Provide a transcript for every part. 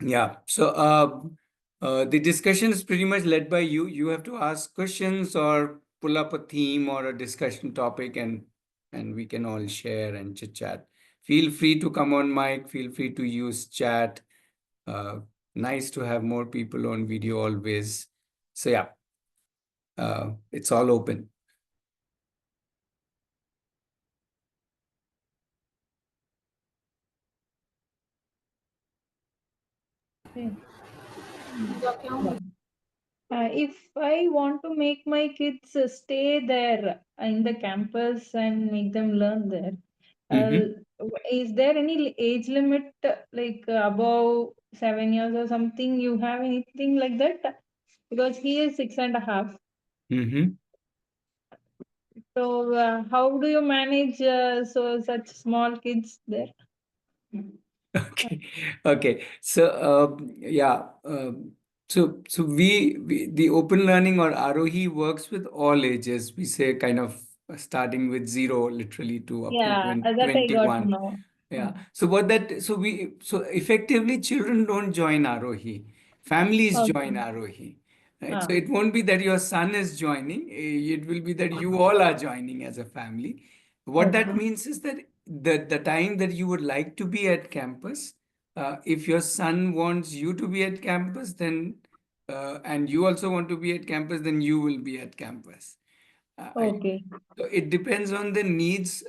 Yeah. So the discussion is pretty much led by you. You have to ask questions or pull up a theme or a discussion topic, and we can all share and chit chat. Feel free to come on mic. Feel free to use chat. Uh, Nice to have more people on video always. So yeah, it's all open. Okay. Yeah. If I want to make my kids stay there in the campus and make them learn there, Mm-hmm. is there any age limit above 7 years or something? You have anything like that? Because he is 6.5. Mm-hmm. So how do you manage such small kids there? Okay, okay. So yeah, so we the open learning or Aarohi works with all ages. We say kind of starting with zero, literally to up to Yeah, that I got to 21. know. Yeah. So what that so effectively children don't join Aarohi. Families join Okay. Aarohi. Right. So Ah, it won't be that your son is joining. It will be that you all are joining as a family. What that okay. means is that the time that you would like to be at campus, if your son wants you to be at campus, then and you also want to be at campus, then you will be at campus. I Okay. So it depends on the needs.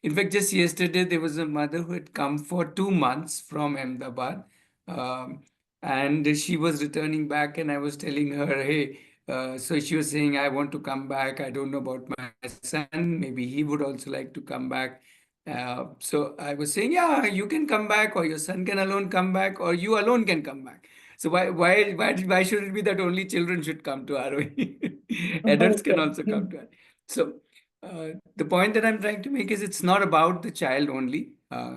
In fact, just yesterday there was a mother who had come for 2 months from Ahmedabad, um, and she was returning back, and I was telling her, "Hey," so she was saying, "I want to come back. I don't know about my son. Maybe he would also like to come back." So I was saying, "Yeah, you can come back, or your son can alone come back, or you alone can come back." So why should it be that only children should come to ROE? Adults can also Okay. come to it. So the point that I'm trying to make is it's not about the child only.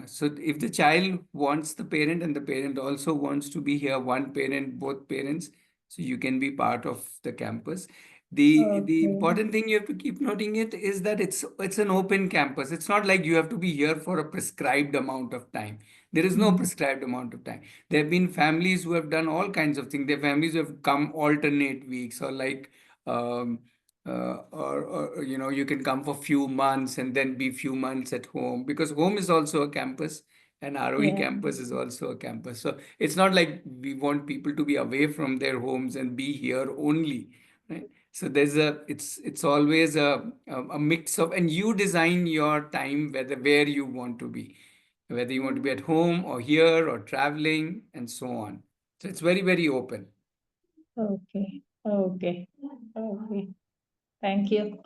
So if the child wants the parent and the parent also wants to be here, one parent, both parents, so you can be part of the campus. The Okay. important thing you have to keep noting it is that it's an open campus. It's not like you have to be here for a prescribed amount of time. There is no Mm. prescribed amount of time. There have been families who have done all kinds of things. There are families who have come alternate weeks or like um, or you can come for few months and then be few months at home because home is also a campus and ROE Yeah. campus is also a campus. So it's not like we want people to be away from their homes and be here only, right? So it's always a mix of, and you design your time where you want to be, whether you want to be at home or here or traveling and so on. So it's very, very open. Okay. Okay. Okay. Thank you.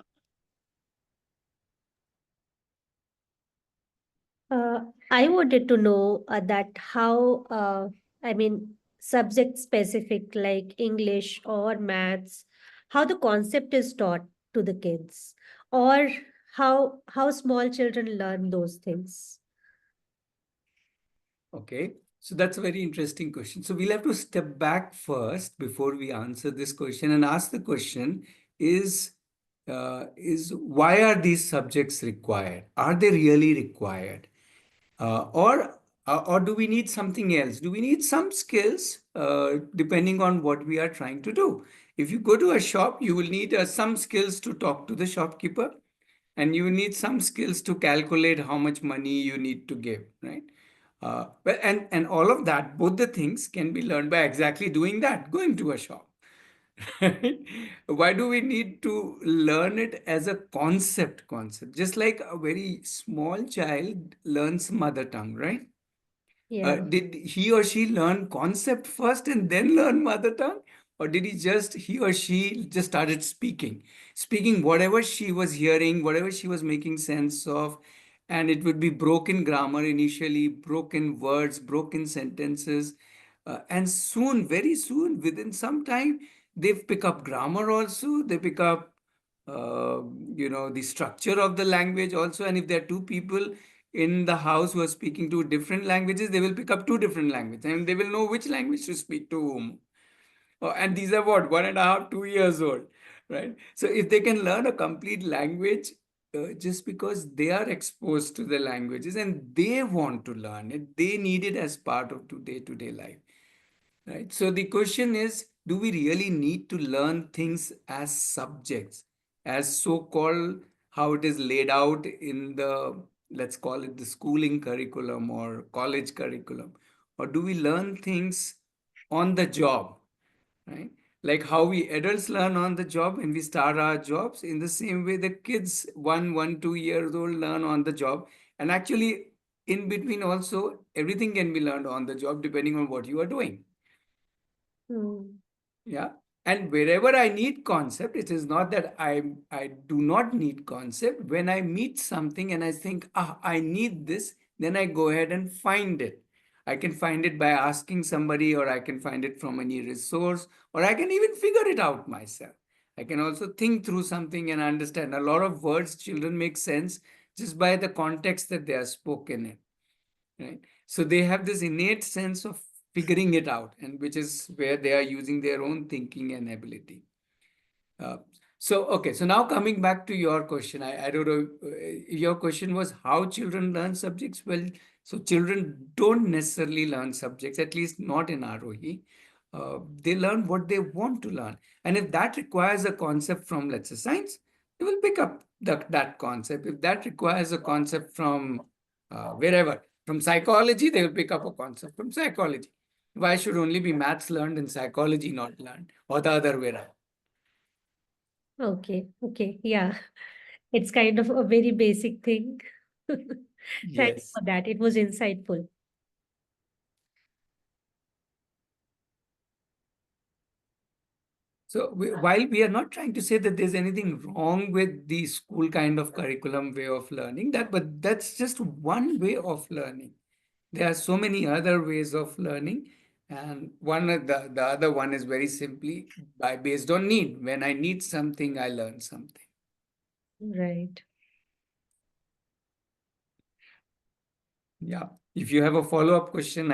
I wanted to know that how, I mean, subject specific like English or maths, how the concept is taught to the kids, or how small children learn those things. Okay, so that's a very interesting question. So we'll have to step back first before we answer this question and ask the question is why are these subjects required? Are they really required? Or do we need something else? Do we need some skills depending on what we are trying to do? If you go to a shop, you will need some skills to talk to the shopkeeper, and you need some skills to calculate how much money you need to give, right? And all of that, both the things can be learned by exactly doing that, going to a shop. Right? Why do we need to learn it as a concept? Just like a very small child learns mother tongue, right? Yeah. Did he or she learn concept first and then learn mother tongue? Or did he or she just started speaking whatever she was hearing, whatever she was making sense of, and it would be broken grammar initially, broken words, broken sentences, and soon, very soon, within some time, they pick up grammar also, they pick up uh, the structure of the language also, and if there are two people in the house who are speaking two different languages, they will pick up two different languages and they will know which language to speak to whom. And these are what, 1.5, 2 years old, right? So if they can learn a complete language just because they are exposed to the languages and they want to learn it, they need it as part of day-to-day life. Right. So the question is, do we really need to learn things as subjects, as so-called how it is laid out in the, let's call it the schooling curriculum or college curriculum, or do we learn things on the job, right? Like how we adults learn on the job when we start our jobs, in the same way the kids, 2 years old, learn on the job. And actually, in between also, everything can be learned on the job depending on what you are doing. Hmm. Yeah. And wherever I need concept, it is not that I do not need concept. When I meet something and I think, I need this, then I go ahead and find it. I can find it by asking somebody, or I can find it from any resource, or I can even figure it out myself. I can also think through something and understand. A lot of words, children make sense just by the context that they are spoken in, right? So they have this innate sense of figuring it out, and which is where they are using their own thinking and ability. uh, okay, so now coming back to your question, I don't know, your question was how children learn subjects. Well, so children don't necessarily learn subjects, at least not in Arohi. They learn what they want to learn. And if that requires a concept from, let's say, science, they will pick up that concept. If that requires a concept from wherever, from psychology, they will pick up a concept from psychology. Why should only be maths learned and psychology not learned, or the other way around? Okay, okay, yeah. It's kind of a very basic thing. Thanks Yes. for that. It was insightful. So while we are not trying to say that there's anything wrong with the school kind of curriculum way of learning, but that's just one way of learning. There are so many other ways of learning, and the other one is very simply by based on need. When I need something, I learn something. Right. Yeah. If you have a follow-up question,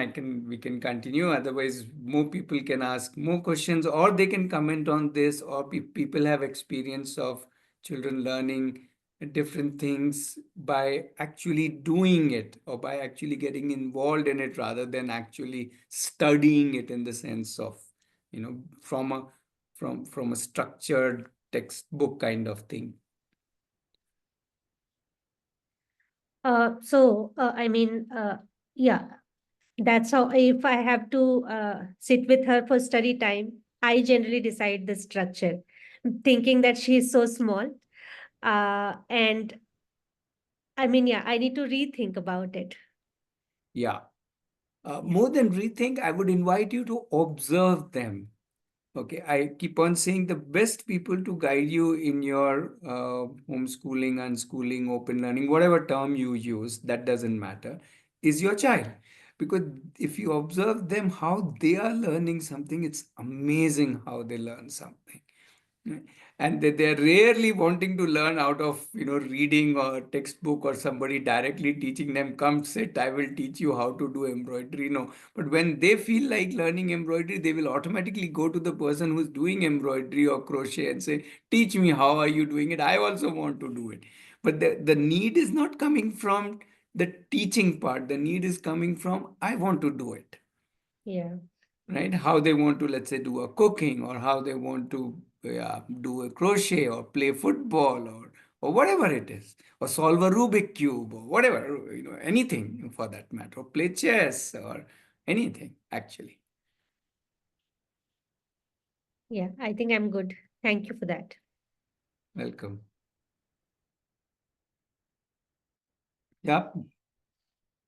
we can continue. Otherwise, more people can ask more questions, or they can comment on this, or people have experience of children learning different things by actually doing it, or by actually getting involved in it rather than actually studying it in the sense of, from a structured textbook kind of thing. Yeah, that's how if I have to sit with her for study time, I generally decide the structure, thinking that she is so small. And yeah, I need to rethink about it. Yeah. More than rethink, I would invite you to observe them. Okay, I keep on saying the best people to guide you in your homeschooling, unschooling, open learning, whatever term you use, that doesn't matter, is your child. Because if you observe them, how they are learning something, it's amazing how they learn something. Mm. And they're rarely wanting to learn out of, reading or textbook or somebody directly teaching them, come sit, I will teach you how to do embroidery. No. But when they feel like learning embroidery, they will automatically go to the person who's doing embroidery or crochet and say, teach me, how are you doing it? I also want to do it. But the need is not coming from the teaching part. The need is coming from, I want to do it, Yeah. right? How they want to, let's say, do a cooking, or how they want to do a crochet, or play football, or whatever it is, or solve a Rubik cube, or whatever, anything for that matter, or play chess, or anything actually. Yeah, I think I'm good. Thank you for that. Welcome. Yeah.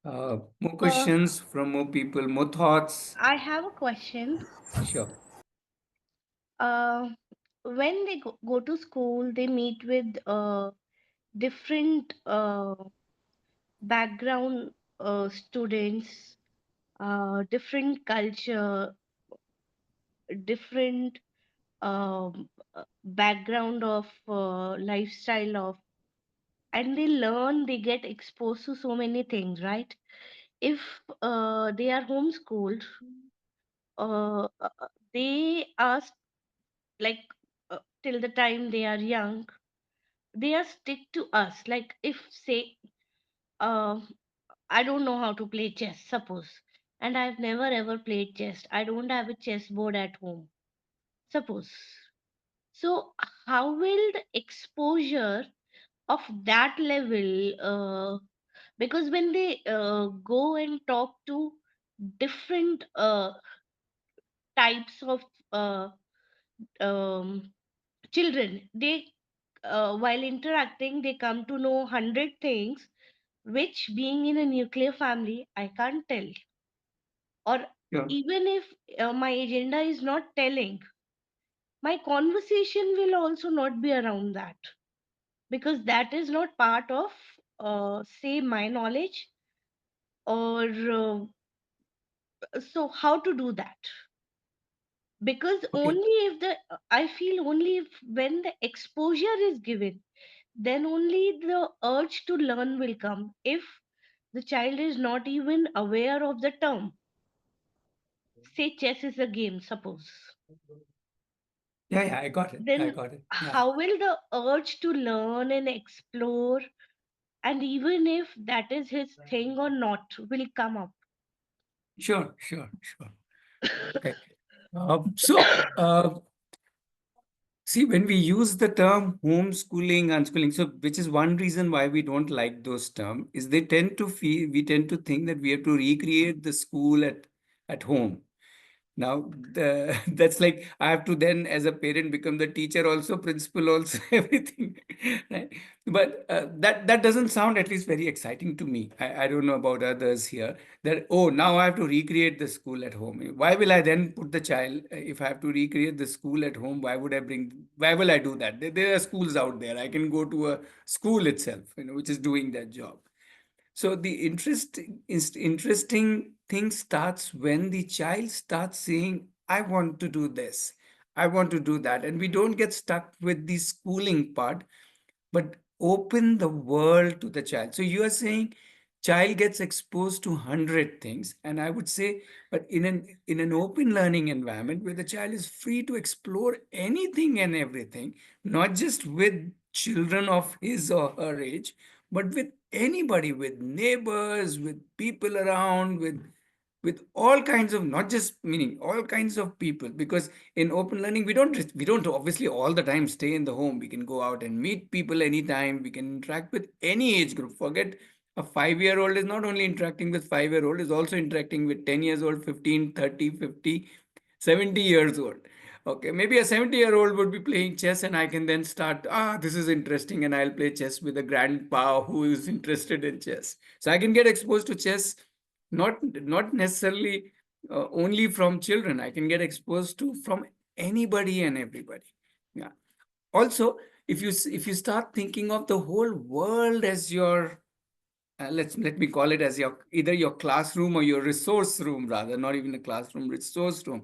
More Uh, questions from more people, more thoughts. I have a question. Sure. Uh, when they go to school, they meet with different background students, different culture, different background of lifestyle of, and they learn, they get exposed to so many things, right? If they are homeschooled, they are like till the time they are young, they are stick to us. Like if say uh, I don't know how to play chess, suppose, and I've never ever played chess. I don't have a chessboard at home. Suppose. So, how will the exposure of that level, because when they go and talk to different types of uh, um, children, they while interacting, they come to know 100 things, which being in a nuclear family, I can't tell. Or Yeah. even if my agenda is not telling, my conversation will also not be around that, because that is not part of say my knowledge, or so how to do that? Because Okay. only if the I feel only if when the exposure is given, then only the urge to learn will come. If the child is not even aware of the term, say chess is a game, suppose, Yeah, yeah, I got it. I then got it. Yeah. how will the urge to learn and explore, and even if that is his thing or not, will come up? Sure, sure, sure. Okay. So, see, when we use the term homeschooling, unschooling, so which is one reason why we don't like those terms, is they tend to feel, we tend to think that we have to recreate the school at home. Now, that's like I have to then, as a parent, become the teacher also, principal also, everything, right? But that doesn't sound at least very exciting to me. I don't know about others here. That oh, now I have to recreate the school at home. Why will I then put the child if I have to recreate the school at home? Why would I bring? Why will I do that? There are schools out there. I can go to a school itself, which is doing that job. So the interesting thing starts when the child starts saying, I want to do this, I want to do that. And we don't get stuck with the schooling part, but open the world to the child. So you are saying child gets exposed to 100 things. And I would say, but in an open learning environment where the child is free to explore anything and everything, not just with children of his or her age, but with anybody, with neighbors, with people around, with all kinds of, not just meaning all kinds of people, because in open learning we don't obviously all the time stay in the home. We can go out and meet people anytime. We can interact with any age group. Forget a 5-year old is not only interacting with 5-year old, is also interacting with 10 years old, 15, 30, 50, 70 years old. Okay, maybe a 70-year-old would be playing chess, and I can then start, this is interesting, and I'll play chess with a grandpa who is interested in chess. So I can get exposed to chess, not necessarily only from children. I can get exposed to from anybody and everybody. Yeah. Also, if you start thinking of the whole world as your let me call it as your either your classroom or your resource room, rather, not even a classroom, resource room,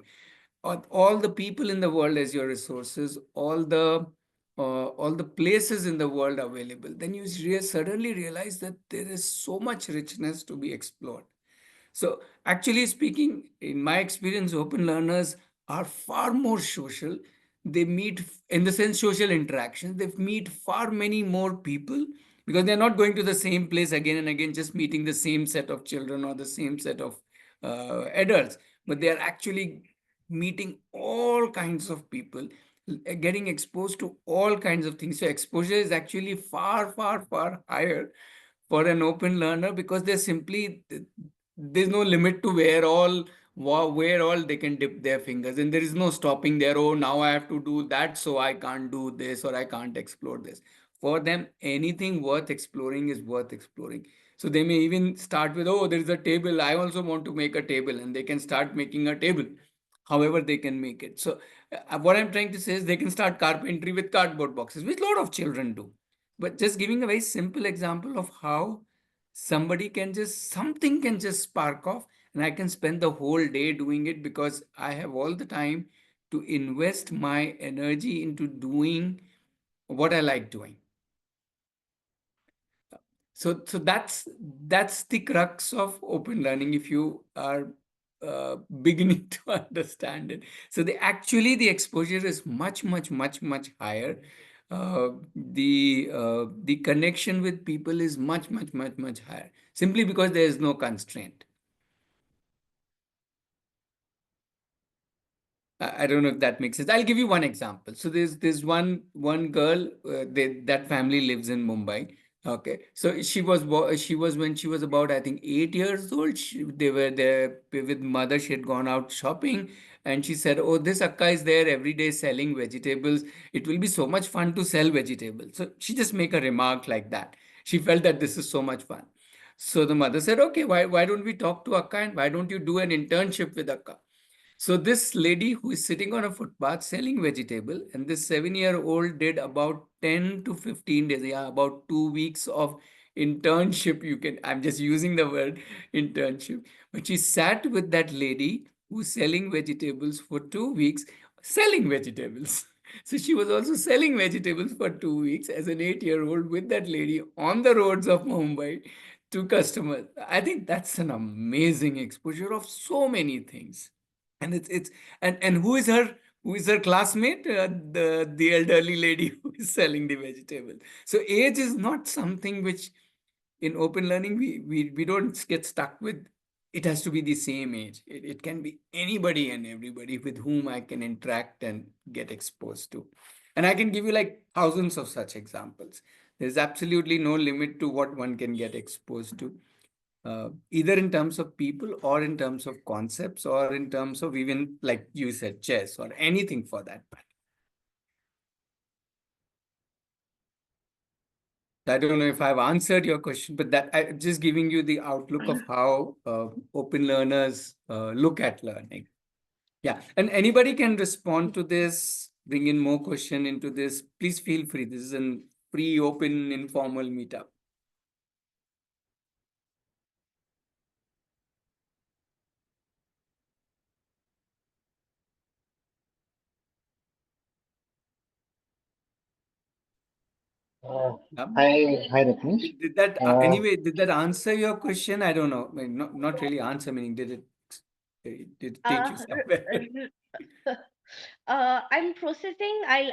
or all the people in the world as your resources, all the places in the world available, then you suddenly realize that there is so much richness to be explored. So, actually speaking, in my experience, open learners are far more social. They meet, in the sense, social interactions. They meet far many more people because they're not going to the same place again and again, just meeting the same set of children or the same set of adults, but they are actually meeting all kinds of people, getting exposed to all kinds of things. So, exposure is actually far, far, far higher for an open learner because there's no limit to where all they can dip their fingers, and there is no stopping there. Oh, now I have to do that, so I can't do this or I can't explore this. For them, anything worth exploring is worth exploring. So they may even start with, oh, there is a table, I also want to make a table, and they can start making a table however they can make it. So what I'm trying to say is they can start carpentry with cardboard boxes, which a lot of children do. But just giving a very simple example of how something can just spark off, and I can spend the whole day doing it because I have all the time to invest my energy into doing what I like doing. So that's the crux of open learning if you are beginning to understand it. So the exposure is much, much, much, much higher. The connection with people is much, much, much, much higher, simply because there is no constraint. I don't know if that makes sense. I'll give you one example. So there's one girl. That family lives in Mumbai. Okay, so she was when she was about, I think, 8 years old. They were there with mother. She had gone out shopping, and she said, "Oh, this akka is there every day selling vegetables. It will be so much fun to sell vegetables." So she just make a remark like that. She felt that this is so much fun. So the mother said, "Okay, why don't we talk to akka, and why don't you do an internship with akka?" So this lady who is sitting on a footpath selling vegetable, and this 7-year-old did about 10 to 15 days, yeah, about 2 weeks of internship. I'm just using the word internship, but she sat with that lady who's selling vegetables for 2 weeks, selling vegetables. So she was also selling vegetables for 2 weeks as an 8-year-old with that lady on the roads of Mumbai to customers. I think that's an amazing exposure of so many things. And it's and who is her classmate, the elderly lady who is selling the vegetable. So age is not something which in open learning we don't get stuck with. It has to be the same age. It can be anybody and everybody with whom I can interact and get exposed to. And I can give you like thousands of such examples. There's absolutely no limit to what one can get exposed to, either in terms of people or in terms of concepts or in terms of, even like you said, chess or anything for that matter. I don't know if I've answered your question, but that I'm just giving you the outlook of how open learners look at learning. Yeah, and anybody can respond to this, bring in more question into this. Please feel free. This is a free, open, informal meetup. Uh, Um, hi, Ratnesh. did that Uh, anyway? Did that answer your question? I don't know. I mean, not really answer. Meaning, did it take you Uh, somewhere? I'm processing. I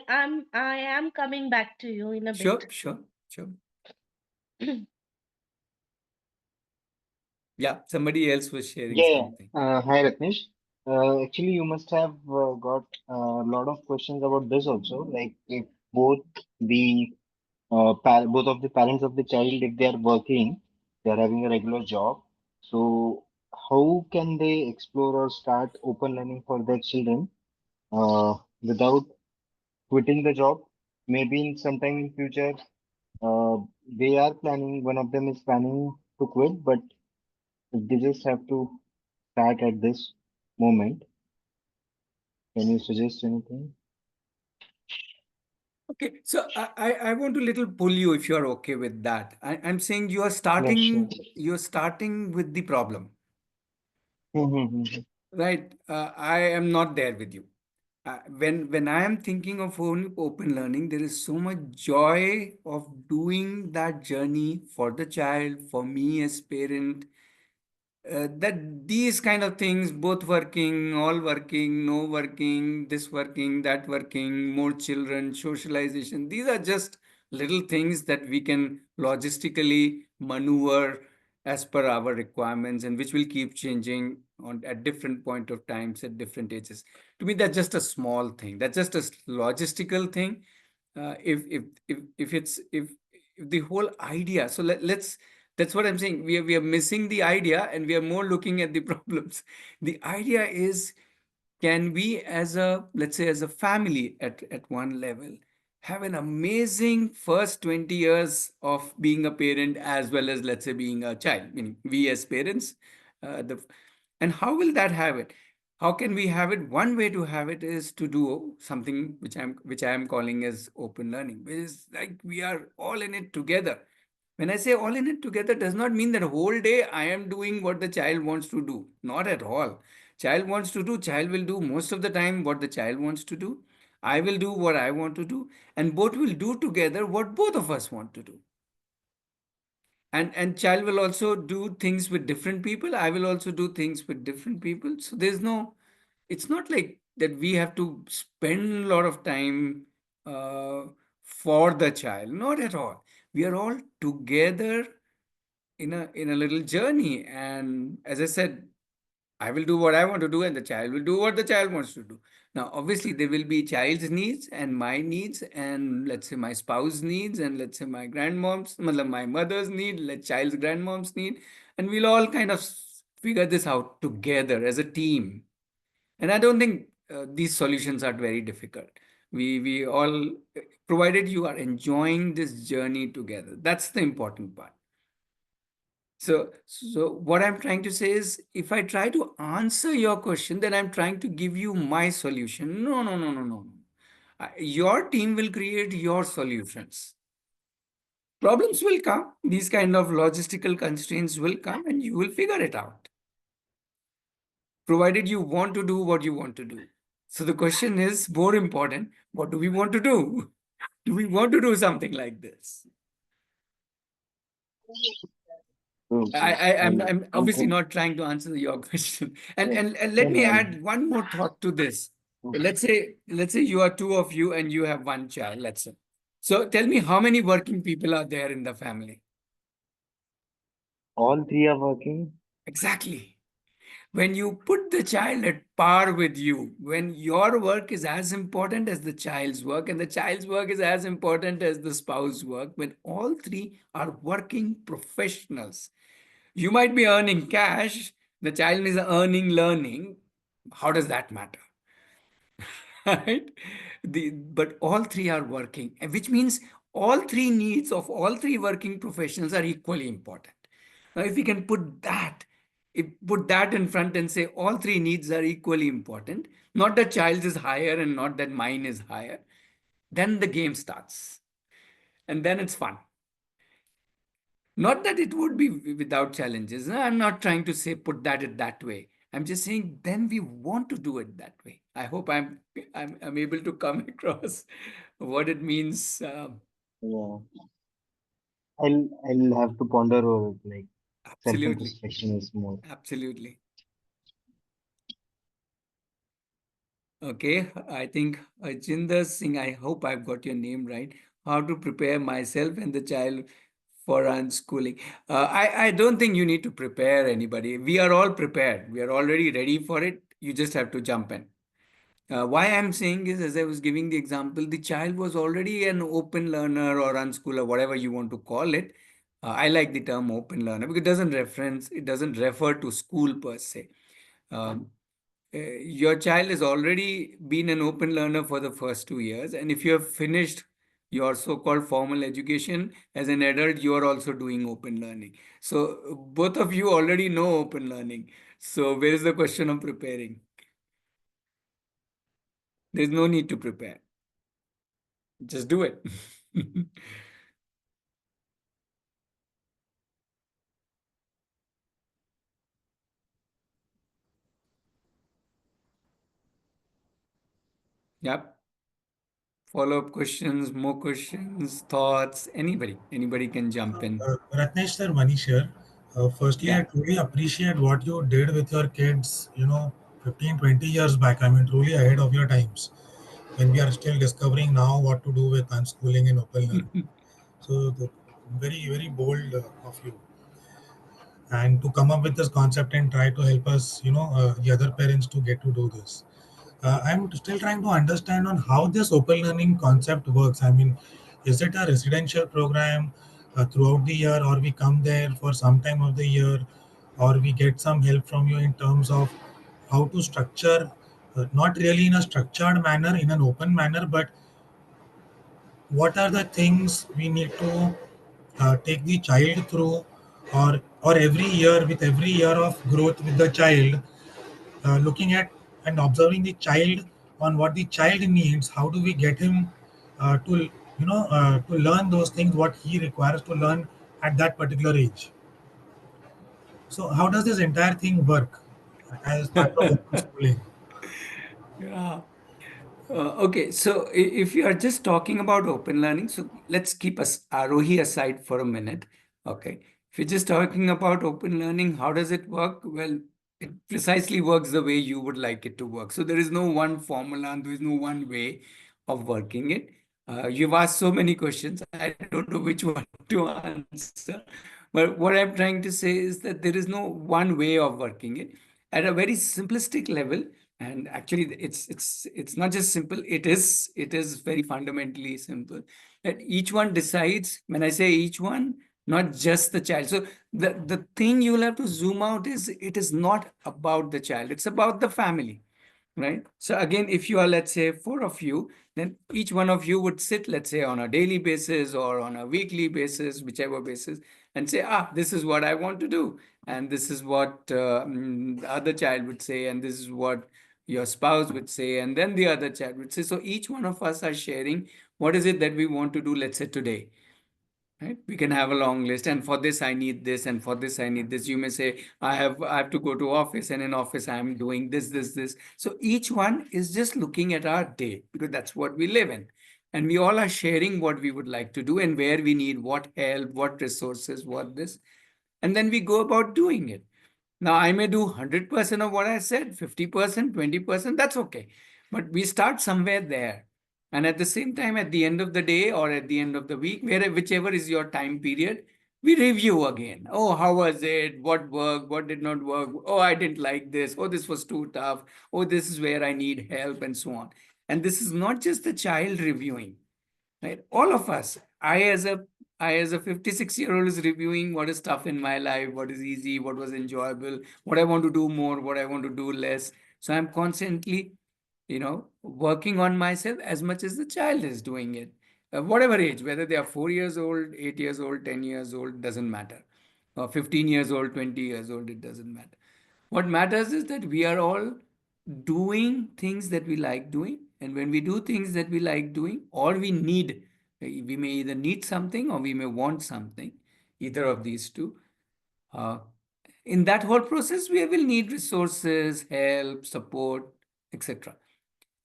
am coming back to you in a bit. Sure, sure, sure. Yeah, somebody else was sharing yeah, something. Hi, Ratnesh. Actually, you must have got a lot of questions about this also. Like, if both the both of the parents of the child, if they are working, they are having a regular job. So, how can they explore or start open learning for their children without quitting the job? Maybe in sometime in future, uh, they are planning. One of them is planning to quit, but they just have to start at this moment. Can you suggest anything? Okay, so I want to little pull you if you are okay with that. I'm saying Yeah, sure. you're starting with the problem, Mm-hmm. right? I am not there with you. When I am thinking of only open learning, there is so much joy of doing that journey for the child, for me as parent, that these kind of things, both working, all working, no working, this working, that working, more children, socialization, these are just little things that we can logistically maneuver as per our requirements, and which will keep changing on at different point of times at different ages. To me, that's just a small thing. That's just a logistical thing. If the whole idea, so let's, that's what I'm saying. We are missing the idea and we are more looking at the problems. The idea is, can we as a, let's say, as a family at one level, have an amazing first 20 years of being a parent as well as, let's say, being a child, meaning we as parents, the and how will that have it? How can we have it? One way to have it is to do something which I am calling as open learning, which is like we are all in it together. When I say all in it together, does not mean that whole day I am doing what the child wants to do. Not at all. Child wants to do, child will do most of the time what the child wants to do. I will do what I want to do, and both will do together what both of us want to do. And child will also do things with different people. I will also do things with different people. So there's no, it's not like that we have to spend a lot of time uh, for the child. Not at all. We are all together in a little journey. And as I said, I will do what I want to do, and the child will do what the child wants to do. Now, obviously, there will be child's needs and my needs, and let's say my spouse needs, and let's say my grandmom's, my mother's need, let child's grandmom's need, and we'll all kind of figure this out together as a team. And I don't think these solutions are very difficult. We all, provided you are enjoying this journey together, that's the important part. So what I'm trying to say is, if I try to answer your question, then I'm trying to give you my solution. No, no, no, no, no. Your team will create your solutions. Problems will come. These kind of logistical constraints will come, and you will figure it out, provided you want to do what you want to do. So the question is more important: what do we want to do? Do we want to do something like this? True, I, true. I, I'm, And I'm one obviously thing, not trying to answer your question. And, yeah, and, and no, let me no, add one more thought to this. Let's say you are two of you and you have one child, let's say. So tell me, how many working people are there in the family? all three are working. Exactly. When you put the child at par with you, when your work is as important as the child's work, and the child's work is as important as the spouse's work, when all three are working professionals, you might be earning cash, the child is earning learning. How does that matter? Right? But all three are working, which means all three needs of all three working professionals are equally important. Now, if we can put that in front and say all three needs are equally important, not that child's is higher and not that mine is higher, then the game starts. And then it's fun. Not that it would be without challenges. No, I'm not trying to say put that it that way. I'm just saying then we want to do it that way. I hope I'm able to come across what it means. Yeah, I'll have to ponder over it. Like Absolutely, self-introspection is more. absolutely. Okay, I think Jinder Singh. I hope I've got your name right. How to prepare myself and the child for unschooling. I don't think you need to prepare anybody. We are all prepared. We are already ready for it. You just have to jump in. Why I'm saying is, as I was giving the example, the child was already an open learner or unschooler, whatever you want to call it. I like the term open learner because it doesn't refer to school per se. Um, your child has already been an open learner for the first 2 years, and if you have finished your so-called formal education as an adult, you are also doing open learning. So both of you already know open learning. So where is the question of preparing? There's no need to prepare. Just do it. Yep. Follow-up questions, more questions, thoughts. Anybody can jump in. Ratnesh sir, Manish here. Firstly, I Yeah. truly appreciate what you did with your kids, 15, 20 years back. I mean, truly ahead of your times when we are still discovering now what to do with unschooling and open learning. So, very, very bold of you. And to come up with this concept and try to help us, the other parents to get to do this. I'm still trying to understand on how this open learning concept works. I mean, is it a residential program throughout the year, or we come there for some time of the year, or we get some help from you in terms of how to structure, not really in a structured manner, in an open manner, but what are the things we need to take the child through, or every year, with every year of growth with the child, looking at and observing the child on what the child needs, how do we get him to learn those things what he requires to learn at that particular age. So how does this entire thing work as part of open schooling? Yeah. Okay, so if you are just talking about open learning, so let's keep us Aarohi aside for a minute. Okay, if you're just talking about open learning, how does it work? Well, it precisely works the way you would like it to work. So there is no one formula and there is no one way of working it. You've asked so many questions, I don't know which one to answer. But what I'm trying to say is that there is no one way of working it. at a very simplistic level. And actually, it's not just simple. It is very fundamentally simple. That each one decides. When I say each one, not just the child. So the thing you will have to zoom out is it is not about the child. It's about the family, right? So again, if you are, let's say, four of you, then each one of you would sit, let's say, on a daily basis or on a weekly basis, whichever basis, and say, this is what I want to do, and this is what the other child would say, and this is what your spouse would say, and then the other child would say. So each one of us are sharing what is it that we want to do, let's say, today. Right? We can have a long list, and for this I need this, and for this I need this. You may say, I have to go to office, and in office I am doing this. So each one is just looking at our day, because that's what we live in. And we all are sharing what we would like to do and where we need what help, what resources, what this. And then we go about doing it. Now, I may do 100% of what I said, 50%, 20%, that's okay. But we start somewhere there. And at the same time, at the end of the day or at the end of the week, whichever is your time period, we review again. Oh, how was it? What worked? What did not work? Oh, I didn't like this. Oh, this was too tough. Oh, this is where I need help, and so on. And this is not just the child reviewing, right? All of us. I as a 56-year-old is reviewing what is tough in my life, what is easy, what was enjoyable, what I want to do more, what I want to do less. So I'm constantly, working on myself as much as the child is doing it. Whatever age, whether they are 4 years old, 8 years old, 10 years old, doesn't matter. 15 years old, 20 years old, it doesn't matter. What matters is that we are all doing things that we like doing. And when we do things that we like doing, or we may either need something or we may want something, either of these two. Uh, in that whole process, we will need resources, help, support, etc.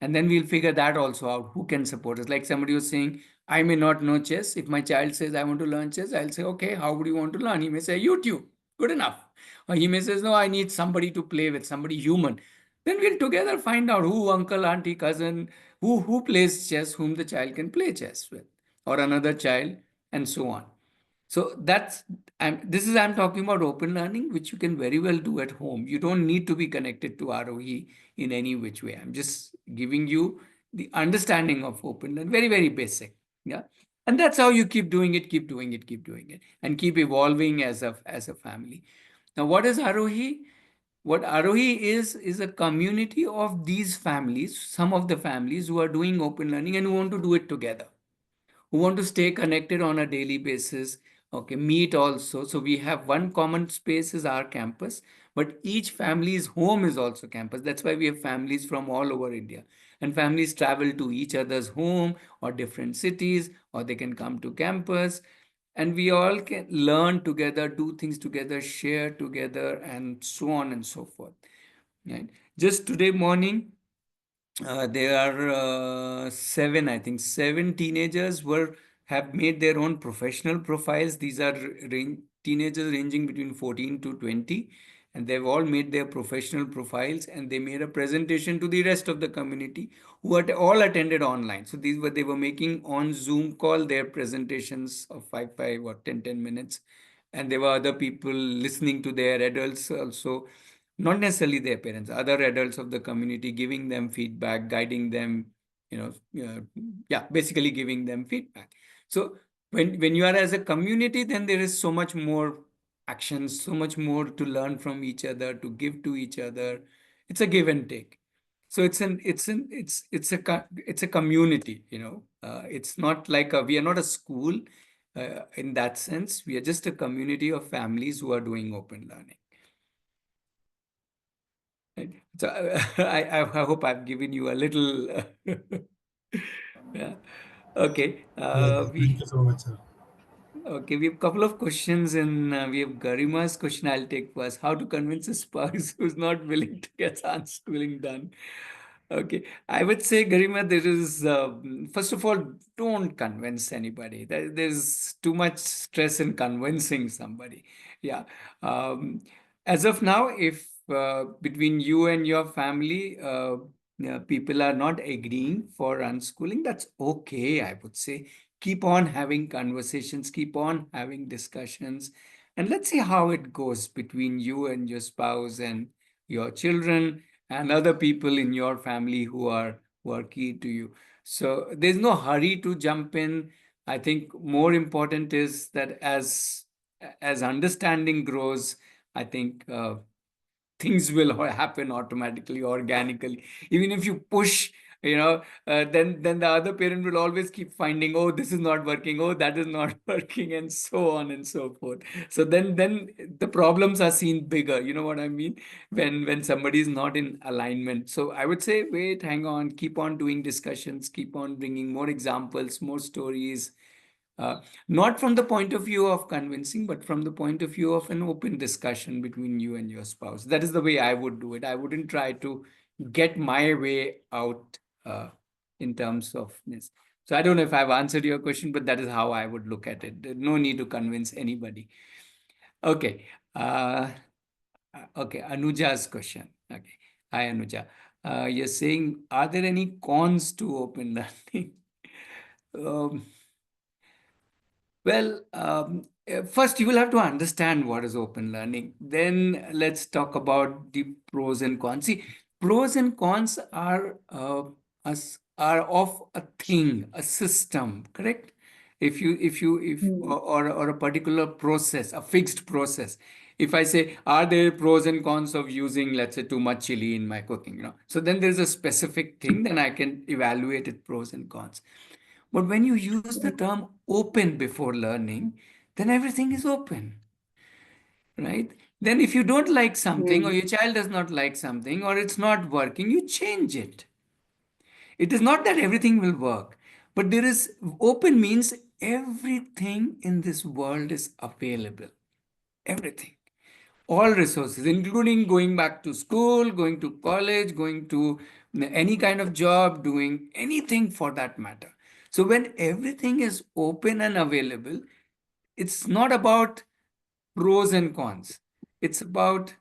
And then we'll figure that also out, who can support us. Like somebody was saying, I may not know chess. If my child says, I want to learn chess, I'll say, okay, how would you want to learn? He may say, YouTube, good enough. Or he may say, no, I need somebody to play with, somebody human. Then we'll together find out who, uncle, auntie, cousin, who plays chess, whom the child can play chess with, or another child, and so on. So I'm talking about open learning, which you can very well do at home. You don't need to be connected to Aarohi in any which way. I'm just giving you the understanding of open learning, very, very basic. Yeah. And that's how you keep doing it, keep doing it, keep doing it, and keep evolving as a family. Now, what is Aarohi? What Aarohi is a community of these families, some of the families who are doing open learning and who want to do it together, who want to stay connected on a daily basis. Okay, meet also. So we have one common space is our campus, but each family's home is also campus. That's why we have families from all over India. And families travel to each other's home or different cities, or they can come to campus. And we all can learn together, do things together, share together, and so on and so forth. Right? Just today morning, there are seven, I think, seven teenagers have made their own professional profiles. These are teenagers ranging between 14 to 20, and they've all made their professional profiles, and they made a presentation to the rest of the community who had all attended online. So they were making on Zoom call their presentations of 5 or 10 minutes, and there were other people listening to their adults also, not necessarily their parents, other adults of the community, giving them feedback, guiding them, basically giving them feedback. So when you are as a community, then there is so much more action, so much more to learn from each other, to give to each other. It's a give and take. So it's a community, it's not like we are not a school in that sense. We are just a community of families who are doing open learning. Right. So I hope I've given you a little. Yeah. Okay. Thank you so much, sir. Okay, we have a couple of questions, and we have Garima's question. I'll take first. How to convince a spouse who's not willing to get unschooling done? Okay, I would say, Garima, there is, first of all, don't convince anybody. There's too much stress in convincing somebody. Yeah. Um, as of now, if between you and your family, people are not agreeing for unschooling, that's okay, I would say. Keep on having conversations, keep on having discussions, and let's see how it goes between you and your spouse and your children, and other people in your family who are key to you. So there's no hurry to jump in. I think more important is that as understanding grows, I think things will happen automatically, organically. Even if you push, then the other parent will always keep finding, oh, this is not working, oh, that is not working, and so on and so forth. So then the problems are seen bigger. You know what I mean? When somebody is not in alignment. So I would say, wait, hang on, keep on doing discussions, keep on bringing more examples, more stories. Not from the point of view of convincing, but from the point of view of an open discussion between you and your spouse. That is the way I would do it. I wouldn't try to get my way out in terms of this. So I don't know if I've answered your question, but that is how I would look at it. There's no need to convince anybody. Okay. Okay. Anuja's question. Okay. Hi, Anuja. You're saying, are there any cons to open learning? um, Well, first you will have to understand what is open learning. Then let's talk about the pros and cons. See, pros and cons are are of a thing, a system, correct? If or a particular process, a fixed process. If I say, are there pros and cons of using, let's say, too much chili in my cooking, So then there's a specific thing, then I can evaluate it pros and cons. But when you use the term open before learning, then everything is open, right? Then if you don't like something, or your child does not like something, or it's not working, you change it. It is not that everything will work, but there is open means everything in this world is available. Everything. All resources, including going back to school, going to college, going to any kind of job, doing anything for that matter. So when everything is open and available, it's not about pros and cons. It's about,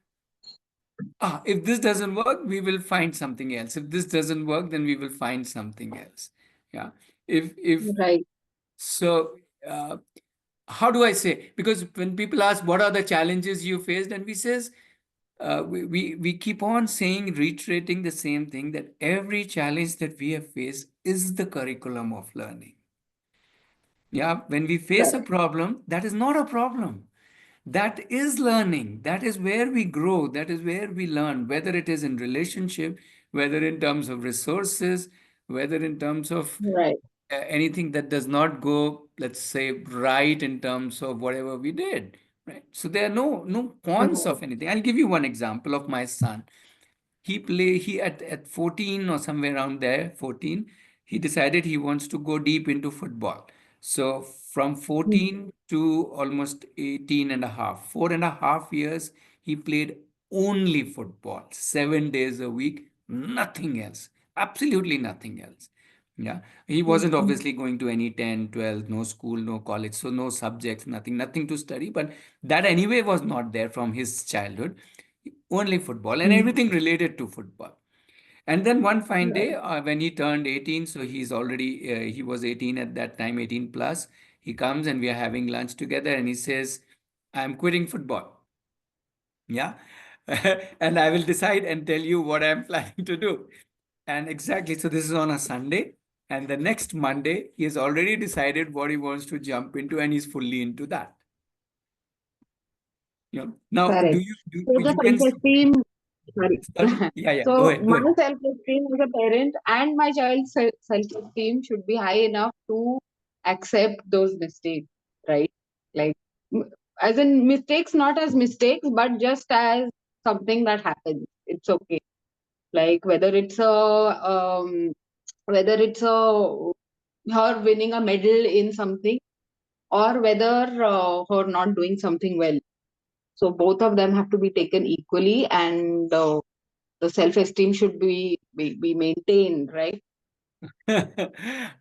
if this doesn't work, we will find something else. If this doesn't work, then we will find something else. Yeah. If Right. so, how do I say? Because when people ask, what are the challenges you faced? And we says, we keep on saying, reiterating the same thing, that every challenge that we have faced is the curriculum of learning. Yeah, when we face a problem, that is not a problem. That is learning. That is where we grow. That is where we learn, whether it is in relationship, whether in terms of resources, whether in terms of Right. anything that does not go, let's say, right in terms of whatever we did. Right. So there are no cons of anything. I'll give you one example of my son. He at 14 or somewhere around there, 14, he decided he wants to go deep into football. So from 14 to almost 18 and a half, 4.5 years, he played only football, 7 days a week, nothing else, absolutely nothing else. Yeah, he wasn't obviously going to any 10, 12, no school, no college, so no subjects, nothing to study. But that anyway was not there from his childhood, only football and everything related to football. And then one fine day, when he turned 18, so he was 18 at that time, 18 plus, he comes and we are having lunch together and he says, I'm quitting football. Yeah. And I will decide and tell you what I'm planning to do. And exactly, so this is on a Sunday. And the next Monday, he has already decided what he wants to jump into, and he's fully into that. Now, Correct. So the you can self-esteem, sorry. sorry? Yeah, go So ahead, go my ahead. self-esteem as a parent and my child's self-esteem should be high enough to accept those mistakes, right? Like, as in mistakes, not as mistakes, but just as something that happens. It's okay. Like whether it's her winning a medal in something, or whether her not doing something well. So both of them have to be taken equally, and the self-esteem should be maintained, right?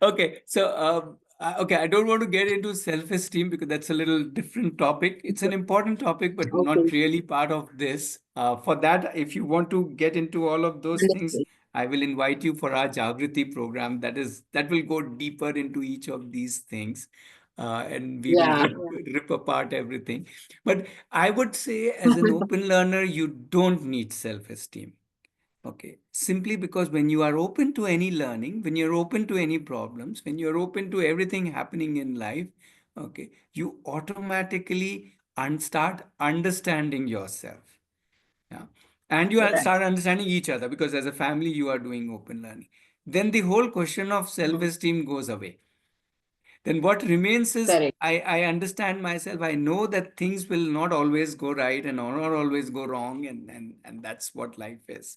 Okay, so okay, I don't want to get into self-esteem because that's a little different topic. It's an important topic, but not Okay. really part of this. For that, if you want to get into all of those things, Understood. I will invite you for our Jagriti program. That will go deeper into each of these things. and we will Yeah. rip apart everything. But I would say, as an open learner, you don't need self-esteem. Okay, simply because when you are open to any learning, when you're open to any problems, when you're open to everything happening in life, okay, you automatically start understanding yourself. Yeah. And you Right. start understanding each other because as a family, you are doing open learning. Then the whole question of Mm. self-esteem goes away. Then what remains is Correct. I understand myself. I know that things will not always go right and not always go wrong, and that's what life is,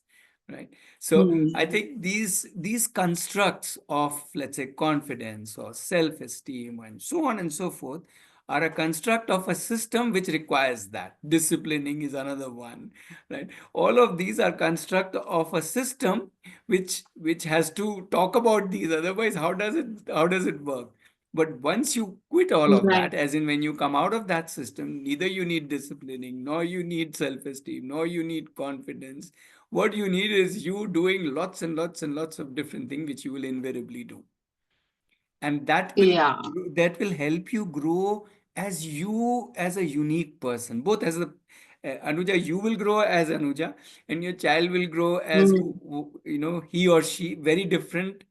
right? So Hmm. I think these constructs of, let's say, confidence or self-esteem and so on and so forth are a construct of a system which requires that. Disciplining is another one, right? All of these are construct of a system which has to talk about these. Otherwise, how does it work? But once you quit all of Right. that, as in when you come out of that system, neither you need disciplining, nor you need self esteem, nor you need confidence. What you need is you doing lots and lots and lots of different things, which you will invariably do. And Yeah. that will help you grow as you as a unique person, both as a Anuja, you will grow as Anuja, and your child will grow as Hmm. he or she, very different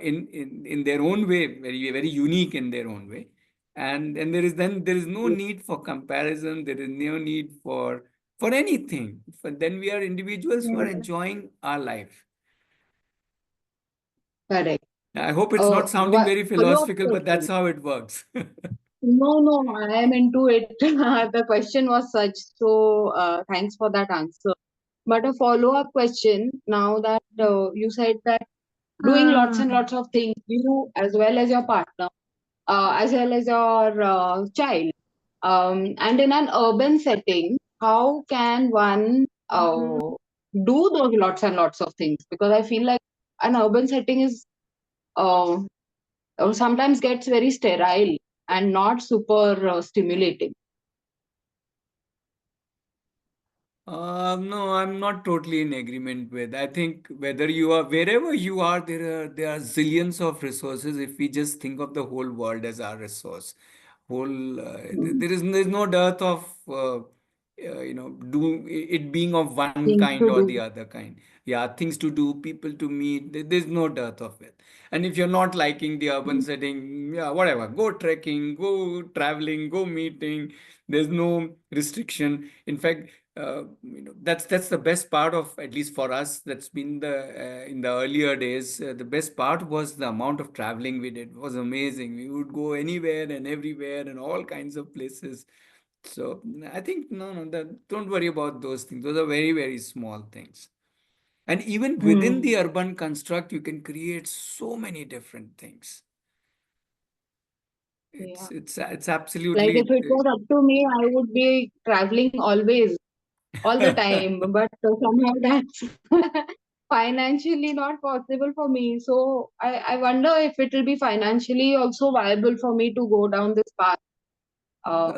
in their own way, very very unique in their own way. And there is no need for comparison, there is no need for anything. Then we are individuals who are Hmm. enjoying our life. Correct. I hope it's not sounding very Follow-up philosophical, but question. that's how it works. No, no, I am into it. The question was such, so thanks for that answer. But a follow-up question now that you said that doing lots and lots of things, you as well as your partner, as well as your child, and in an urban setting, how can one do those lots and lots of things? Because I feel like an urban setting is uh, sometimes gets very sterile and not super stimulating. No, I'm not totally in agreement with. I think wherever you are, there are zillions of resources. If we just think of the whole world as our resource, Mm. there's no dearth of do it being of one Things kind to or the do. other kind. Yeah, things to do, people to meet. There's no dearth of it. And if you're not liking the urban setting, yeah, whatever, go trekking, go traveling, go meeting. There's no restriction. In fact, that's the best part of, at least for us, that's been the in the earlier days, the best part was the amount of traveling we did. It was amazing. We would go anywhere and everywhere and all kinds of places. So I think no, don't worry about those things. Those are very very small things. And even within Hmm. the urban construct, you can create so many different things. Yeah. It's Like if absolutely it was up to me, I would be traveling always, all the time. But somehow that's financially not possible for me. So I wonder if it will be financially also viable for me to go down this path. uh,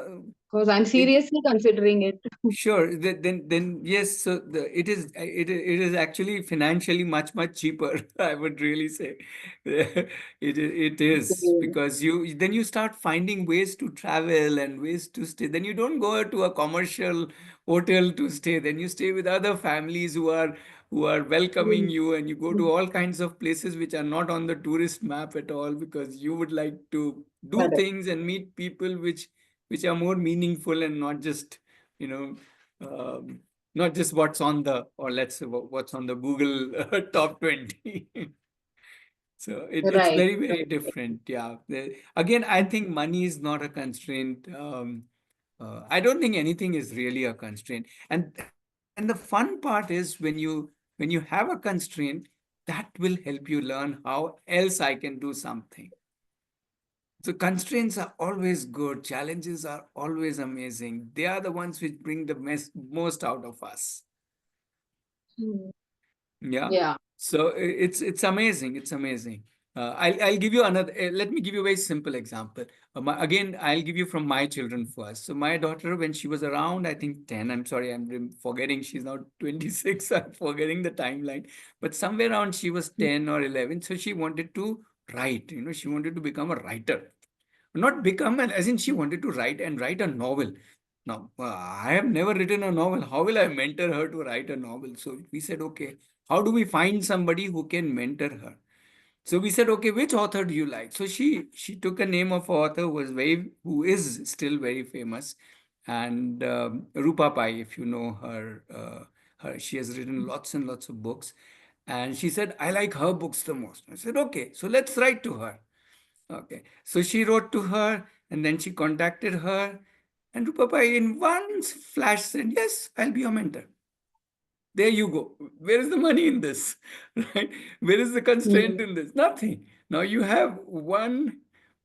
Because I'm it seriously considering it. Sure. Then yes. So it is actually financially much cheaper. I would really say, it is Okay. because you start finding ways to travel and ways to stay. Then you don't go to a commercial hotel to stay. Then you stay with other families who are welcoming Hmm. you, and you go to all kinds of places which are not on the tourist map at all because you would like to do Correct. things and meet people which are more meaningful and not just you know um, not just what's on the, or let's say what's on the Google top 20. So it's Right. very very Right. different. Yeah. Again, I think money is not a constraint. I don't think anything is really a constraint. And the fun part is when you have a constraint, that will help you learn how else I can do something. So constraints are always good. Challenges are always amazing. They are the ones which bring the most out of us. Hmm. Yeah. Yeah. So it's amazing. It's amazing. I'll give you another. Let me give you a very simple example. Again, I'll give you from my children first. So my daughter, when she was around, I think 10. I'm sorry, I'm forgetting. She's now 26. I'm forgetting the timeline. But somewhere around she was 10 or 11. So she wanted to write. She wanted to become a writer. Not become, as in she wanted to write and write a novel. Now, I have never written a novel. How will I mentor her to write a novel? So we said, okay, how do we find somebody who can mentor her? So we said, okay, which author do you like? So she took a name of an author who is still very famous, and Rupa Pai, if you know her, she has written lots and lots of books, and she said, I like her books the most. I said, okay, so let's write to her. Okay, so she wrote to her, and then she contacted her, and Rupa Pai in one flash said, yes, I'll be your mentor. There you go. Where is the money in this? Right? Where is the constraint in this? Nothing. Now you have one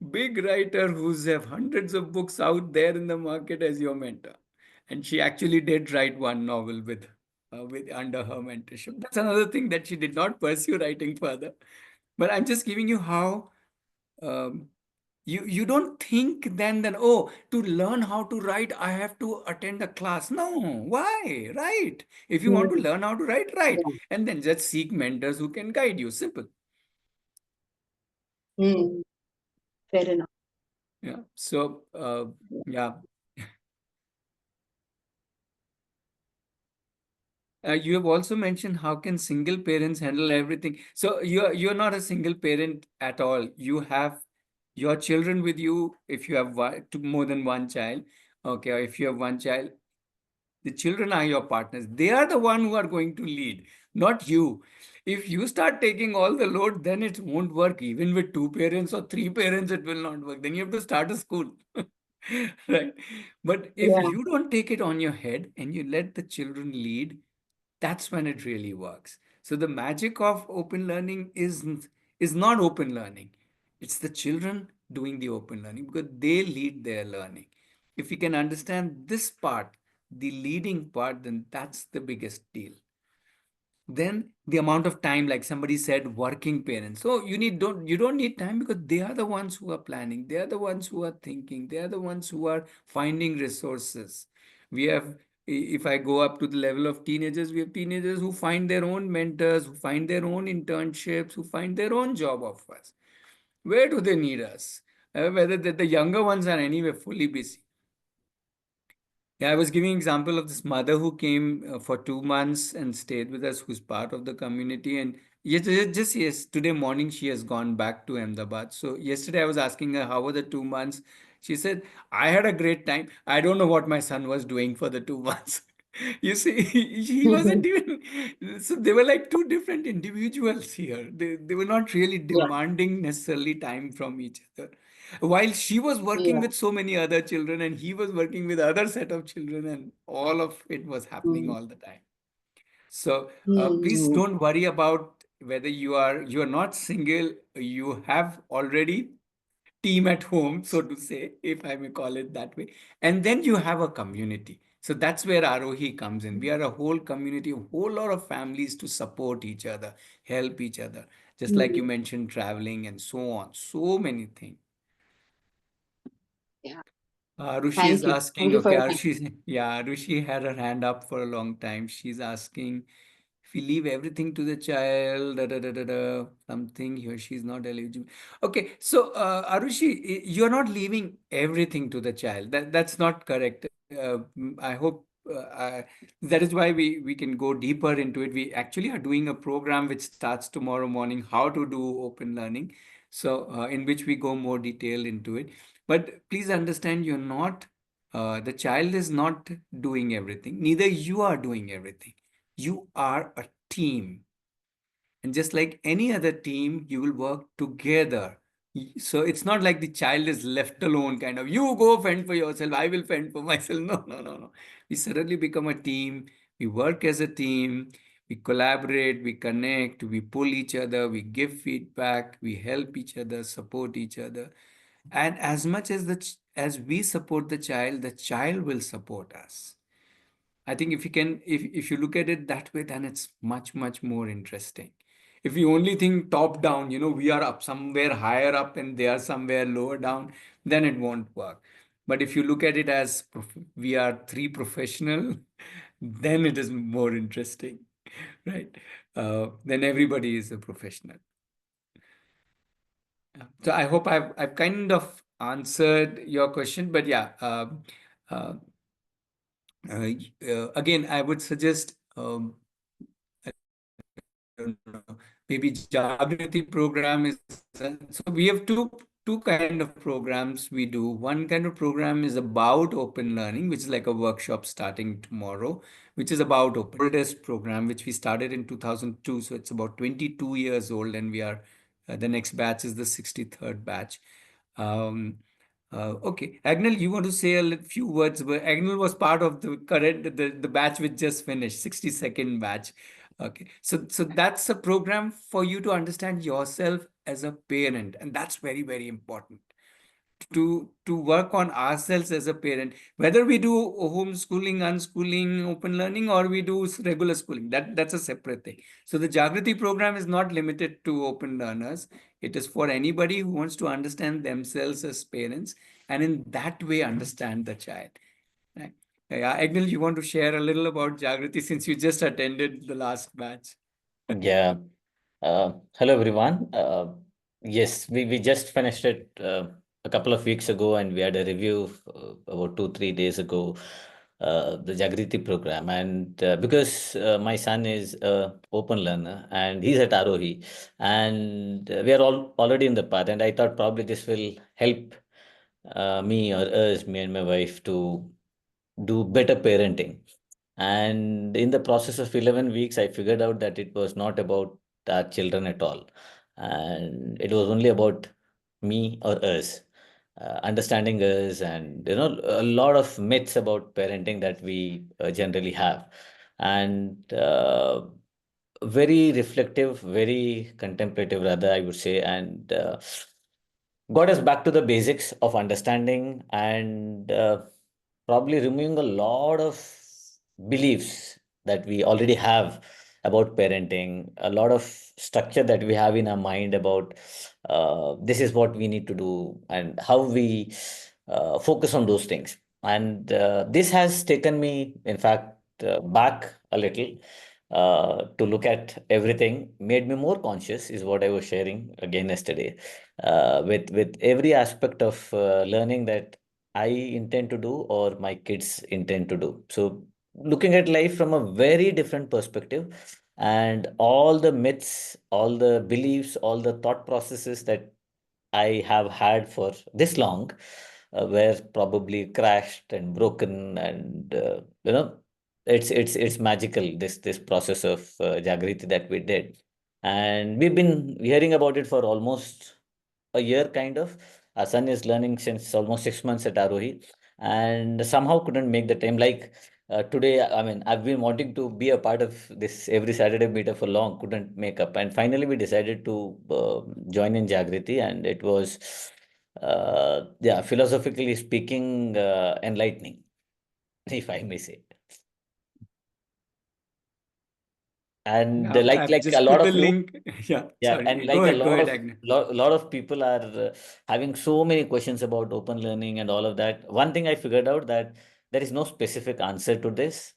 big writer who's have hundreds of books out there in the market as your mentor. And she actually did write one novel with under her mentorship. That's another thing that she did not pursue writing further. But I'm just giving you how um, you don't think then that, oh, to learn how to write, I have to attend a class. No, why? Right. If you want to learn how to write, write. Yeah. And then just seek mentors who can guide you. Simple. Mm. Fair enough. Yeah. So, yeah. You have also mentioned how can single parents handle everything. So you're not a single parent at all. You have your children with you if you have more than one child. Okay, or if you have one child, the children are your partners. They are the one who are going to lead, not you. If you start taking all the load, then it won't work. Even with two parents or three parents, it will not work. Then you have to start a school. Right. But if Yeah. you don't take it on your head and you let the children lead, that's when it really works. So the magic of open learning is not open learning. It's the children doing the open learning because they lead their learning. If we can understand this part, the leading part, then that's the biggest deal. Then the amount of time, like somebody said, working parents. So you don't need time because they are the ones who are planning. They are the ones who are thinking. They are the ones who are finding resources. We have, if I go up to the level of teenagers, we have teenagers who find their own mentors, who find their own internships, who find their own job offers. Where do they need us? Whether the younger ones are anyway fully busy. Yeah, I was giving example of this mother who came for 2 months and stayed with us, who's part of the community. And yes, today morning she has gone back to Ahmedabad. So yesterday I was asking her how were the 2 months. She said, "I had a great time. I don't know what my son was doing for the 2 months." You see, he wasn't even. So they were like two different individuals here. They were not really Yeah. demanding necessarily time from each other. While she was working Yeah. with so many other children and he was working with other set of children, and all of it was happening Mm. all the time. So please Mm. don't worry about whether you are not single. You have already team at home, so to say, if I may call it that way. And then you have a community. So that's where Aarohi comes in. We are a whole community, a whole lot of families to support each other, help each other. Just like Mm. you mentioned, traveling and so on. So many things. Yeah. Rushi is Thank you. Thank asking, you for okay, your time. yeah, Rushi had her hand up for a long time. She's asking, if we leave everything to the child, something here, she's not eligible. Okay, so Arushi, you're not leaving everything to the child. That's not correct. I hope that is why we can go deeper into it. We actually are doing a program which starts tomorrow morning, how to do open learning. So in which we go more detail into it. But please understand, the child is not doing everything. Neither you are doing everything. You are a team. And just like any other team, you will work together. So it's not like the child is left alone, kind of, you go fend for yourself, I will fend for myself. No, no, no, no. We suddenly become a team. We work as a team. We collaborate, we connect, we pull each other, we give feedback, we help each other, support each other. And as much as as we support the child will support us. I think if you can, if you look at it that way, then it's much, much more interesting. If you only think top down, we are up somewhere higher up and they are somewhere lower down, then it won't work. But if you look at it as we are three professional, then it is more interesting, right? Then everybody is a professional. Yeah. So I hope I've kind of answered your question, but yeah, uh, again, I would suggest, I don't know, maybe Jagriti program is, so we have two kind of programs we do. One kind of program is about open learning, which is like a workshop starting tomorrow, which is about oldest program, which we started in 2002. So it's about 22 years old, and we are, the next batch is the 63rd batch. Um, okay, Agnel, you want to say a few words? But Agnel was part of the batch which just finished, 62nd batch. Okay, so that's a program for you to understand yourself as a parent, and that's very, very important to work on ourselves as a parent, whether we do homeschooling, unschooling, open learning, or we do regular schooling. That's a separate thing. So the Jagriti program is not limited to open learners. It is for anybody who wants to understand themselves as parents, and in that way understand the child. Right? Yeah, Agnil, you want to share a little about Jagriti since you just attended the last batch? Yeah. Hello, everyone. Yes, we just finished it a couple of weeks ago, and we had a review about 2, 3 days ago, the Jagriti program. And because my son is a open learner and he's at Aarohi, and we are all already in the path, and I thought probably this will help me or us, me and my wife, to do better parenting. And in the process of 11 weeks, I figured out that it was not about our children at all. And it was only about me or us, understanding us, and a lot of myths about parenting that we generally have. And very reflective, very contemplative, rather, I would say. And got us back to the basics of understanding, and probably removing a lot of beliefs that we already have about parenting, a lot of structure that we have in our mind about this is what we need to do, and how we focus on those things. And this has taken me, in fact, back a little to look at everything, made me more conscious, is what I was sharing again yesterday, with every aspect of learning that I intend to do or my kids intend to do. So looking at life from a very different perspective, and all the myths, all the beliefs, all the thought processes that I have had for this long were probably crashed and broken, and it's magical, this process of Jagriti that we did. And we've been hearing about it for almost a year, kind of. Our son is learning since almost 6 months at Aarohi, and somehow couldn't make the time. Like today, I mean, I've been wanting to be a part of this every Saturday meetup for long, couldn't make up. And finally, we decided to join in Jagriti, and it was, yeah, philosophically speaking, enlightening, if I may say. And Yeah, like I've a just lot put the of you. link. Yeah, Yeah, and sorry. like Go ahead, Agnes. lot of people are having so many questions about open learning and all of that. One thing I figured out, that there is no specific answer to this.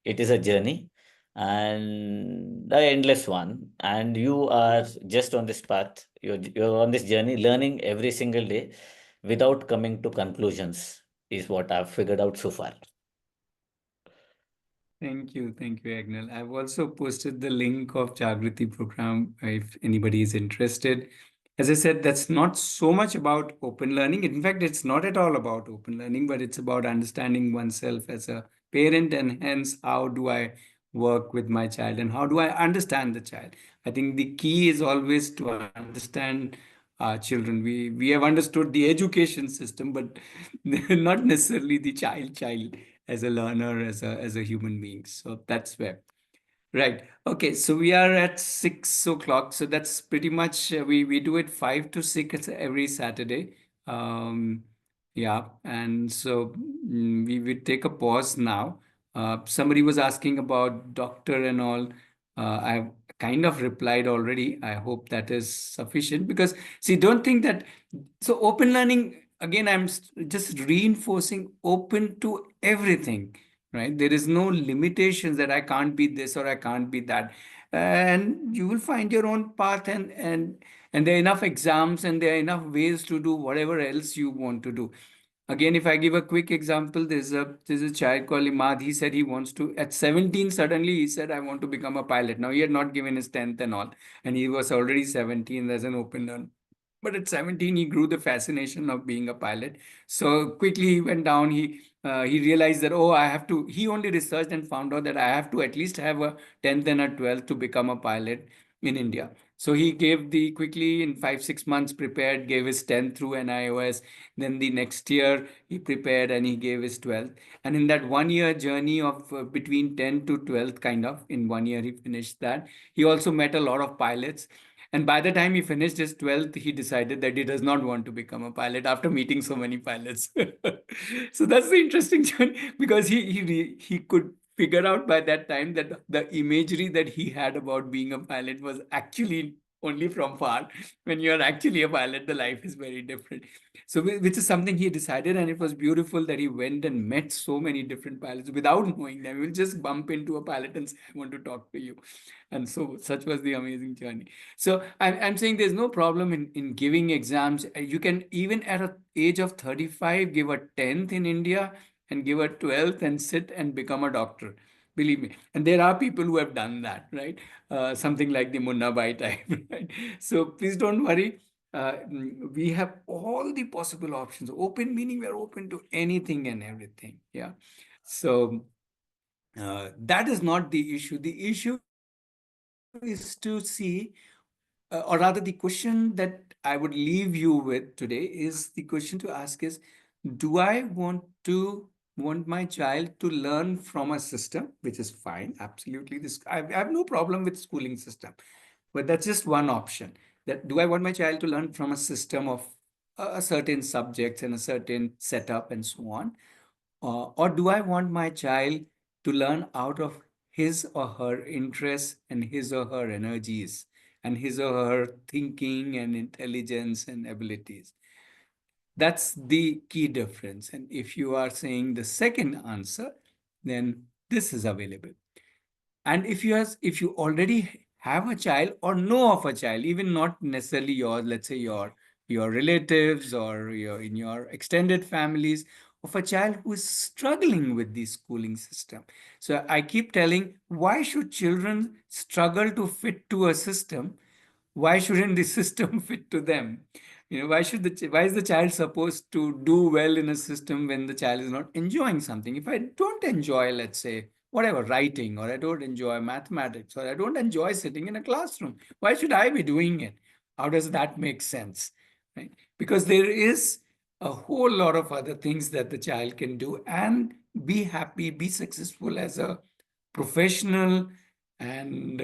It is a journey, and an endless one. And you are just on this path. You're on this journey, learning every single day without coming to conclusions, is what I've figured out so far. Thank you, Agnel. I've also posted the link of Jagriti program if anybody is interested. As I said, that's not so much about open learning. In fact, it's not at all about open learning, but it's about understanding oneself as a parent, and hence how do I work with my child and how do I understand the child. I think the key is always to understand our children. We have understood the education system, but not necessarily the child as a learner, as a human being. So that's where. Right. Okay. So we are at 6 o'clock. So that's pretty much, we do it 5 to 6 every Saturday. Um, yeah. And so we will take a pause now. Somebody was asking about doctor and all. I've kind of replied already. I hope that is sufficient, because see, don't think that. So open learning, again, just reinforcing open to everything, right? There is no limitations that I can't be this or I can't be that. and you will find your own path, and there are enough exams and there are enough ways to do whatever else you want to do. Again, if I give a quick example, there's a child called Imad. He said he wants to, at 17, suddenly he said, I want to become a pilot. Now, he had not given his 10th and all, and he was already 17 as an open learner. But at 17, he grew the fascination of being a pilot. So quickly he went down. He realized that, oh, I have to, he only researched and found out that I have to at least have a 10th and a 12th to become a pilot in India. So he gave quickly in 5-6 months prepared, gave his 10th through NIOS. Then the next year he prepared and he gave his 12th. And in that 1 year journey of between 10 to 12th, kind of, in 1 year he finished that. He also met a lot of pilots. And by the time he finished his 12th, he decided that he does not want to become a pilot after meeting so many pilots. So that's the interesting journey, because he could figure out by that time that the imagery that he had about being a pilot was actually only from far. When you're actually a pilot, the life is very different. So, which is something he decided, and it was beautiful that he went and met so many different pilots without knowing them. He will just bump into a pilot and say, I want to talk to you. And so, such was the amazing journey. So, I'm saying there's no problem in giving exams. You can, even at an age of 35, give a 10th in India and give a 12th and sit and become a doctor. Believe me. And there are people who have done that, right? Something like the Munna Bhai type, right? So please don't worry. We have all the possible options. Open meaning we are open to anything and everything. Yeah. So that is not the issue. The issue is to see, or rather the question that I would leave you with today is, the question to ask is, do I want my child to learn from a system, which is fine, absolutely. I have no problem with schooling system, but that's just one option. That, do I want my child to learn from a system of a certain subjects and a certain setup and so on, or do I want my child to learn out of his or her interests and his or her energies and his or her thinking and intelligence and abilities? That's the key difference. And if you are saying the second answer, then this is available. And if you already have a child or know of a child, even not necessarily your, let's say your relatives or in your extended families, of a child who is struggling with the schooling system. So I keep telling, why should children struggle to fit to a system? Why shouldn't the system fit to them? Why is the child supposed to do well in a system when the child is not enjoying something? If I don't enjoy, let's say, whatever, writing, or I don't enjoy mathematics, or I don't enjoy sitting in a classroom, why should I be doing it? How does that make sense? Right? Because there is a whole lot of other things that the child can do and be happy, be successful as a professional. And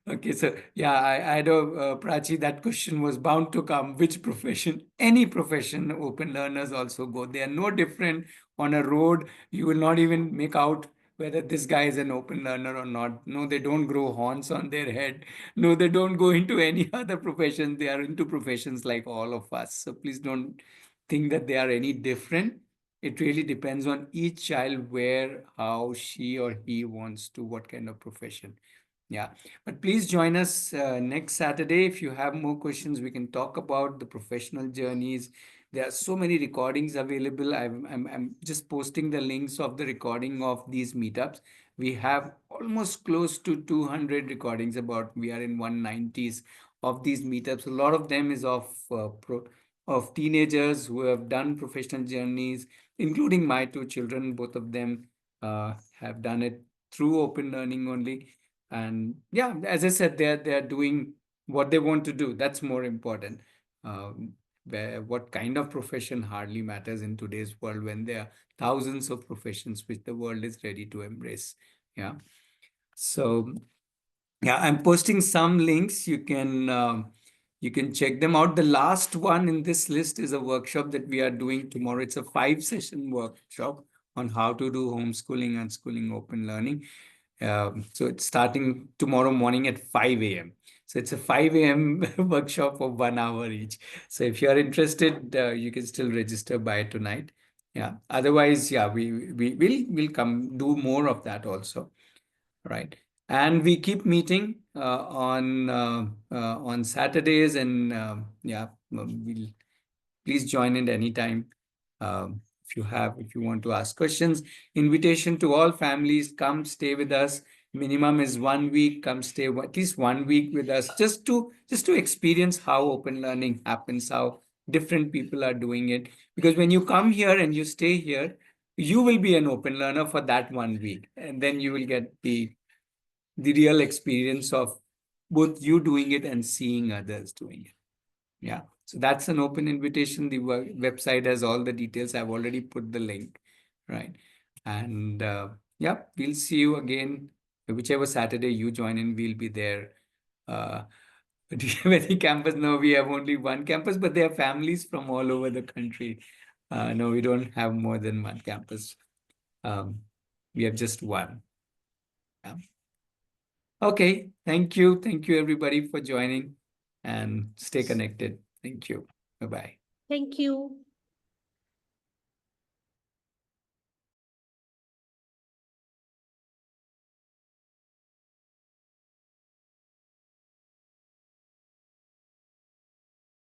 okay, so yeah, I know, Prachi, that question was bound to come. Which profession? Any profession, open learners also go. They are no different on a road. You will not even make out whether this guy is an open learner or not. No, they don't grow horns on their head. No, they don't go into any other profession. They are into professions like all of us. So please don't think that they are any different. It really depends on each child, where, how she or he wants to, what kind of profession. Yeah, but please join us next Saturday. If you have more questions, we can talk about the professional journeys. There are so many recordings available. I'm just posting the links of the recording of these meetups. We have almost close to 200 recordings. We are in 190s of these meetups. A lot of them is of teenagers who have done professional journeys, including my two children. Both of them have done it through open learning only. And yeah, as I said, they're doing what they want to do. That's more important. What kind of profession hardly matters in today's world, when there are thousands of professions which the world is ready to embrace. Yeah. So yeah, I'm posting some links. You can check them out. The last one in this list is a workshop that we are doing tomorrow. It's a 5-session workshop on how to do homeschooling and schooling open learning. So it's starting tomorrow morning at 5 a.m. So it's a 5 a.m. workshop of 1 hour each. So if you're interested, you can still register by tonight. Yeah. Otherwise, yeah, we'll come do more of that also. Right. And we keep meeting on Saturdays, and we'll please join in anytime. If you want to ask questions, invitation to all families, come stay with us. Minimum is 1 week. Come stay at least 1 week with us, just to experience how open learning happens, how different people are doing it. Because when you come here and you stay here, you will be an open learner for that 1 week, and then you will get the real experience of both you doing it and seeing others doing it. Yeah, so that's an open invitation. The website has all the details. I've already put the link, right? And we'll see you again. Whichever Saturday you join in, we'll be there. Do you have any campus? No, we have only one campus, but there are families from all over the country. No, we don't have more than one campus. We have just one. Yeah. Okay, thank you. Thank you, everybody, for joining, and stay connected. Thank you. Bye-bye. Thank you.